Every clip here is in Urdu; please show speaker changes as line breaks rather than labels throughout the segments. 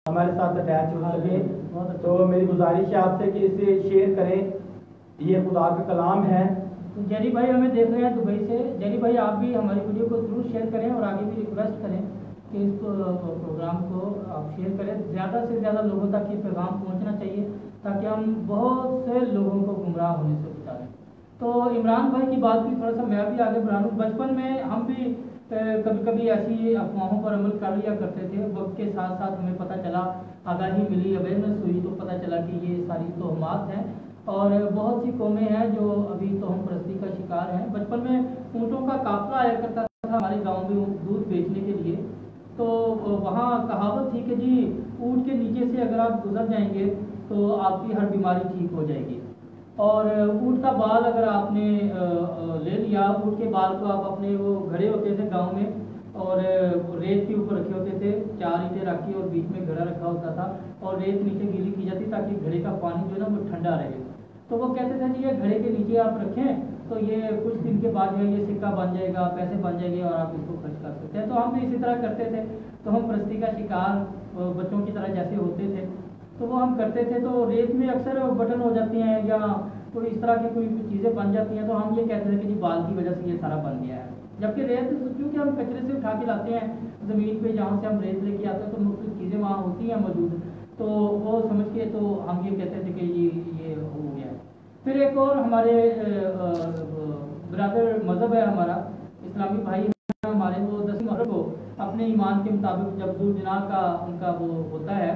ہمارے ساتھ اٹیچ ہو سکے. تو میری گزارش ہے آپ سے کہ اسے شیئر کریں. یہ خدا کا کلام ہے.
جیری بھائی ہمیں دیکھ رہے ہیں دبئی سے. جیری بھائی آپ بھی ہماری ویڈیو کو ضرور شیئر کریں اور آگے بھی ریکویسٹ کریں کہ اس پروگرام کو آپ شیئر کریں. زیادہ سے زیادہ لوگوں تک یہ پیغام پہنچنا چاہیے تاکہ ہم بہت سے لوگوں کو گمراہ ہونے سے بچا لیں. تو عمران بھائی کی بات بھی تھوڑا سا میں بھی آگے بڑھا لوں. بچپن میں ہم بھی کبھی کبھی ایسی افواہوں پر عمل کر لیا کرتے تھے. وقت کے ساتھ ساتھ ہمیں پتہ چلا, آگاہی ملی, اویئرنیس ہوئی تو پتہ چلا کہ یہ ساری توہمات ہیں اور بہت سی قومیں ہیں جو ابھی توہم پرستی کا شکار ہیں. بچپن میں اونٹوں کا قافلہ آیا کرتا تھا ہمارے گاؤں میں دودھ بیچنے کے لیے. تو وہاں کہاوت تھی کہ جی اونٹ کے نیچے سے اگر آپ گزر جائیں گے تو آپ کی ہر بیماری ٹھیک ہو جائے گی. اور اونٹ کا بال اگر آپ نے لے لیا, اونٹ کے بال کو آپ اپنے وہ گھڑے ہوتے تھے گاؤں میں اور ریت کے اوپر رکھے ہوتے تھے, 4 اینٹیں رکھی اور بیچ میں گھڑا رکھا ہوتا تھا اور ریت نیچے گیلی کی جاتی تاکہ گھڑے کا پانی جو ہے نا وہ ٹھنڈا رہے. تو وہ کہتے تھے جی یہ گھڑے کے نیچے آپ رکھیں تو یہ کچھ دن کے بعد جو ہے یہ سکہ بن جائے گا, پیسے بن جائیں گے اور آپ اس کو خرچ کر سکتے ہیں. تو ہم بھی اسی طرح کرتے تھے. تو ہم پرستی کا شکار بچوں کی طرح جیسے ہوتے تھے تو وہ ہم کرتے تھے. تو ریت میں اکثر بٹن ہو جاتے ہیں یا کوئی اس طرح کی کوئی چیزیں بن جاتی ہیں تو ہم یہ کہتے ہیں کہ جی بال کی وجہ سے یہ سارا بن گیا ہے. جبکہ ریت کیونکہ ہم کچرے سے اٹھا کے لاتے ہیں زمین پہ, جہاں سے ہم ریت لے کے آتے ہیں تو مختلف چیزیں وہاں ہوتی ہیں موجود, تو وہ سمجھ کے تو ہم یہ کہتے تھے کہ یہ ہو گیا. پھر ایک اور ہمارے برادر مذہب ہے ہمارا, اسلامی بھائی ہمارے, وہ 10 محرم کو اپنے ایمان کے مطابق جب ذوالجناح کا ان کا وہ ہوتا ہے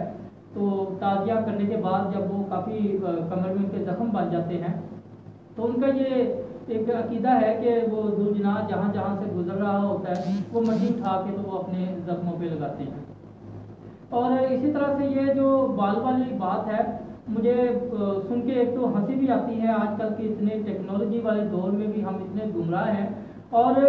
تو تعزیہ کرنے کے بعد جب وہ کافی کمر میں ان کے زخم بن جاتے ہیں تو ان کا یہ ایک عقیدہ ہے کہ وہ ذوالجناح جہاں جہاں سے گزر رہا ہوتا ہے وہ مٹی اٹھا کے تو وہ اپنے زخموں پہ لگاتے ہیں. اور اسی طرح سے یہ جو بال والی بات ہے مجھے سن کے ایک تو ہنسی بھی آتی ہے. آج کل کے اتنے ٹیکنالوجی والے دور میں بھی ہم اتنے گمراہ ہیں. اور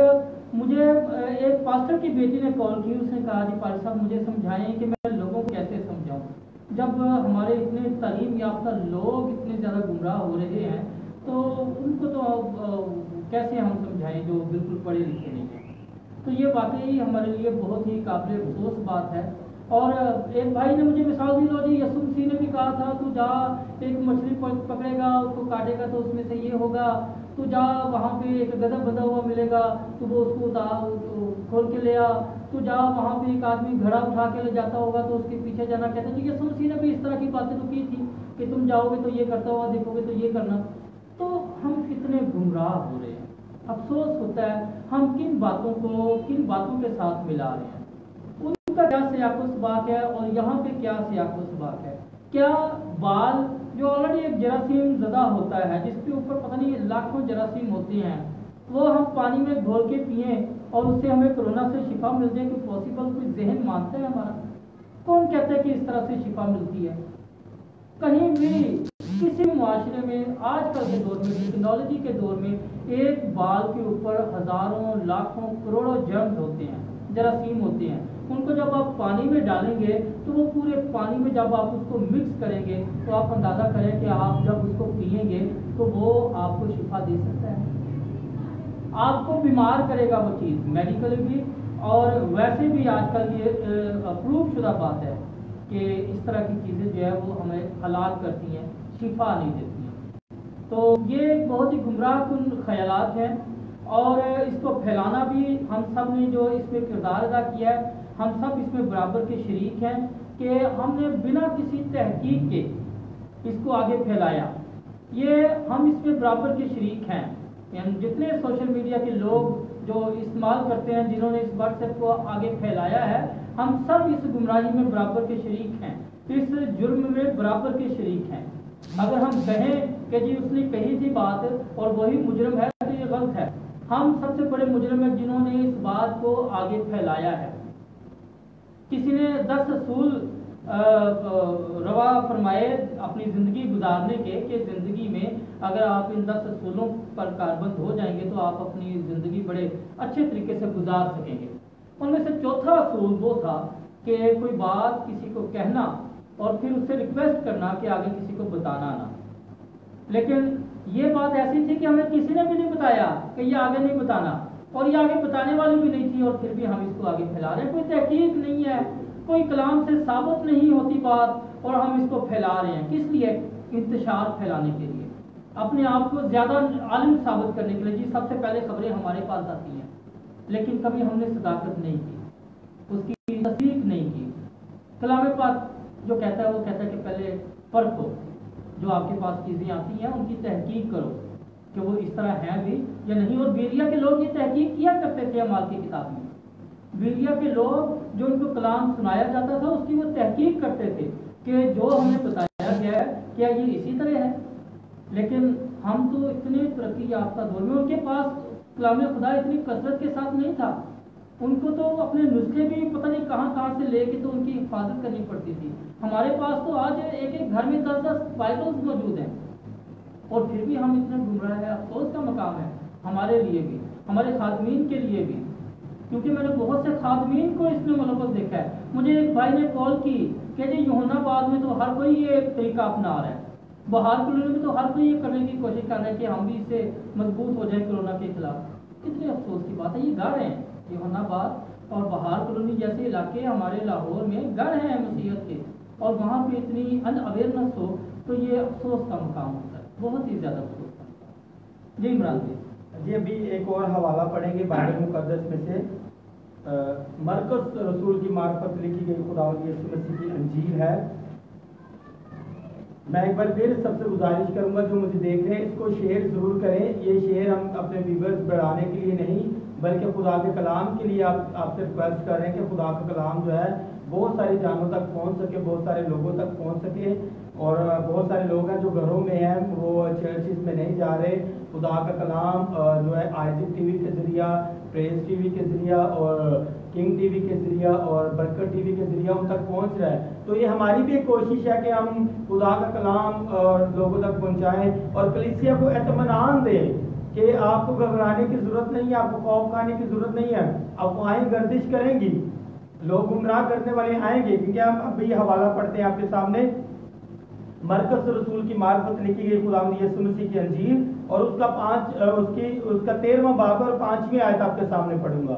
مجھے ایک پاسٹر کی بیٹی نے کال کی, اس نے کہا جی پاسٹر صاحب مجھے سمجھائیں کہ میں لوگوں کو کیسے سمجھاؤں جب ہمارے اتنے تعلیم یافتہ لوگ اتنے زیادہ گمراہ ہو رہے ہیں تو ان کو تو کیسے ہم سمجھائیں جو بالکل پڑھے لکھے نہیں ہیں. تو یہ واقعی ہمارے لیے بہت ہی قابل افسوس بات ہے. اور ایک بھائی نے مجھے مثال دی, لو جی یسوع مسیح نے بھی کہا تھا تو جا ایک مچھلی پکڑے گا, اس کو کاٹے گا تو اس میں سے یہ ہوگا, تو جا وہاں پہ ایک گدھا بندھا ہوا ملے گا تو وہ اس کو کھول کے لے آ, تو جا وہاں پہ ایک آدمی گھڑا اٹھا کے لے جاتا ہوگا تو اس کے پیچھے جانا. کہتے ہیں یسوع مسیح نے بھی اس طرح کی باتیں تو کی تھی کہ تم جاؤ گے تو یہ کرتا ہوا دیکھو گے تو یہ کرنا. تو ہم کتنے گمراہ ہو رہے ہیں. افسوس ہوتا ہے ہم کن باتوں کے ساتھ ملا رہے ہیں. ان کا کیا سیاق و سباق ہے اور یہاں پہ کیا سیاق و سباق ہے. کیا بال جو آلریڈی ایک جراثیم زدہ ہوتا ہے جس کے اوپر پتہ نہیں لاکھوں جراثیم ہوتے ہیں, وہ ہم پانی میں گھول کے پئیں اور اس سے ہمیں کرونا سے شفا مل جائے کہ پاسبل کوئی ذہن مانتا ہے ہمارا؟ کون کہتا ہے کہ اس طرح سے شفا ملتی ہے؟ کہیں بھی کسی بھی معاشرے میں آج کل کے دور میں ٹیکنالوجی کے دور میں ایک بال کے اوپر ہزاروں لاکھوں کروڑوں جرمز ہوتے ہیں, جراثیم ہوتے ہیں. ان کو جب آپ پانی میں ڈالیں گے تو وہ پورے پانی میں جب آپ اس کو مکس کریں گے تو آپ اندازہ کریں کہ آپ جب اس کو پئیں گے تو وہ آپ کو شفا دے سکتا ہے, آپ کو بیمار کرے گا وہ چیز میڈیکلی بھی. اور ویسے بھی آج کل یہ اپروو شدہ بات ہے کہ اس طرح کی چیزیں جو ہے وہ ہمیں ہلاک کرتی ہیں, شفا نہیں دیتی ہیں. تو یہ بہت ہی گمراہ کن خیالات ہیں اور اس کو پھیلانا بھی ہم سب نے جو اس میں کردار ادا کیا ہے, ہم سب اس میں برابر کے شریک ہیں کہ ہم نے بنا کسی تحقیق کے اس کو آگے پھیلایا. یہ ہم اس میں برابر کے شریک ہیں. یعنی جتنے سوشل میڈیا کے لوگ جو استعمال کرتے ہیں, جنہوں نے اس واٹس ایپ کو آگے پھیلایا ہے, ہم سب اس گمراہی میں برابر کے شریک ہیں, اس جرم میں برابر کے شریک ہیں. اگر ہم کہیں کہ جی اس نے کہی تھی بات اور وہی مجرم ہے تو یہ غلط ہے. ہم سب سے بڑے مجرم ہیں جنہوں نے اس بات کو آگے پھیلایا ہے. کسی نے 10 اصول روا فرمائے اپنی زندگی گزارنے کے کہ زندگی میں اگر آپ ان 10 اصولوں پر کاربند ہو جائیں گے تو آپ اپنی زندگی بڑے اچھے طریقے سے گزار سکیں گے. ان میں سے چوتھا اصول وہ تھا کہ کوئی بات کسی کو کہنا اور پھر اس سے ریکویسٹ کرنا کہ آگے کسی کو بتانا نہ. لیکن یہ بات ایسی تھی کہ ہمیں کسی نے بھی نہیں بتایا کہ یہ آگے نہیں بتانا, اور یہ آگے بتانے والی بھی نہیں تھی, اور پھر بھی ہم اس کو آگے پھیلا رہے ہیں. کوئی تحقیق نہیں ہے, کوئی کلام سے ثابت نہیں ہوتی بات اور ہم اس کو پھیلا رہے ہیں. کس لیے؟ انتشار پھیلانے کے لیے, اپنے آپ کو زیادہ عالم ثابت کرنے کے لیے. جی سب سے پہلے خبریں ہمارے پاس آتی ہیں, لیکن کبھی ہم نے صداقت نہیں کی, اس کی تصدیق نہیں کی. کلام پاک جو کہتا ہے وہ کہتا ہے کہ پہلے پرکھو, جو آپ کے پاس چیزیں آتی ہیں ان کی تحقیق کرو کہ وہ اس طرح ہیں بھی یا نہیں. اور بیریا کے لوگ یہ تحقیق کیا کرتے تھے اعمال کی کتاب میں. بیریا کے لوگ جو ان کو کلام سنایا جاتا تھا اس کی وہ تحقیق کرتے تھے کہ جو ہمیں بتایا گیا ہے کیا یہ اسی طرح ہے. لیکن ہم تو اتنے ترقی یافتہ دور میں, ان کے پاس کلام خدا اتنی کثرت کے ساتھ نہیں تھا. ان کو تو اپنے نسخے بھی پتہ نہیں کہاں سے لے کے تو ان کی حفاظت کرنی پڑتی تھی. ہمارے پاس تو آج ایک ایک گھر میں 10 بائبلز موجود ہیں, اور پھر بھی ہم اتنے گمراہ ہیں. افسوس کا مقام ہے ہمارے لیے بھی, ہمارے خادمین کے لیے بھی, کیونکہ میں نے بہت سے خادمین کو اس میں ملوث دیکھا ہے. مجھے ایک بھائی نے کال کی کہ جی یوحنا بعد میں تو ہر کوئی یہ طریقہ اپنا رہا ہے, بہار کالونی میں تو ہر کوئی یہ کرنے کی کوشش کر رہا ہے کہ ہم بھی اس سے مضبوط ہو جائیں کرونا کے خلاف. کتنے افسوس کی بات ہے, یہ گڑھ ہیں یوحنا بعد اور بہار کالونی جیسے علاقے ہمارے لاہور میں گڑھ ہیں مسیحیت کے, اور وہاں پہ اتنی ان اویئرنیس ہو تو یہ افسوس کا مقام ہوتا ہے, بہت ہی زیادہ افسوس کا مقام. جی عمران
جی ابھی ایک اور حوالہ پڑھیں گے بائبل مقدس میں سے. مرکز رسول کی معرفت لکھی گئی خداوند یسوع مسیح کی انجیل ہے. میں ایک بار پھر سب سے گزارش کروں گا جو مجھے دیکھ رہے ہیں اس کو شیئر ضرور کریں. یہ شیئر ہم اپنے ویورز بڑھانے کے لیے نہیں بلکہ خدا کے کلام کے لیے آپ سے ریکویسٹ کر رہے ہیں کہ خدا کا کلام جو ہے بہت ساری جانوں تک پہنچ سکے, بہت سارے لوگوں تک پہنچ سکے. اور بہت سارے لوگ ہیں جو گھروں میں ہیں وہ چرچز میں نہیں جا رہے. خدا کا کلام جو ہے آئزک ٹی وی کے ذریعہ, پریز ٹی وی کے ذریعہ اور کنگ ٹی وی کے ذریعہ اور برکت ٹی وی کے ذریعہ ان تک پہنچ رہا ہے. تو یہ ہماری بھی ایک کوشش ہے کہ ہم خدا کا کلام لوگوں تک پہنچائیں اور کلیسیا کو اطمینان دیں کہ آپ کو گھبرانے کی ضرورت نہیں ہے, آپ کو خوف کھانے کی ضرورت نہیں ہے. افواہیں گردش کریں گی, لوگ گمراہ کرنے والے آئیں گے, کیونکہ ہم ابھی حوالہ پڑھتے ہیں آپ کے سامنے. مرکز رسول کی معرفت لکھی گئی خداوند یسوع مسیح کی انجیل, اور اس کا 13واں باب اور 5ویں آیت آپ کے سامنے پڑھوں گا.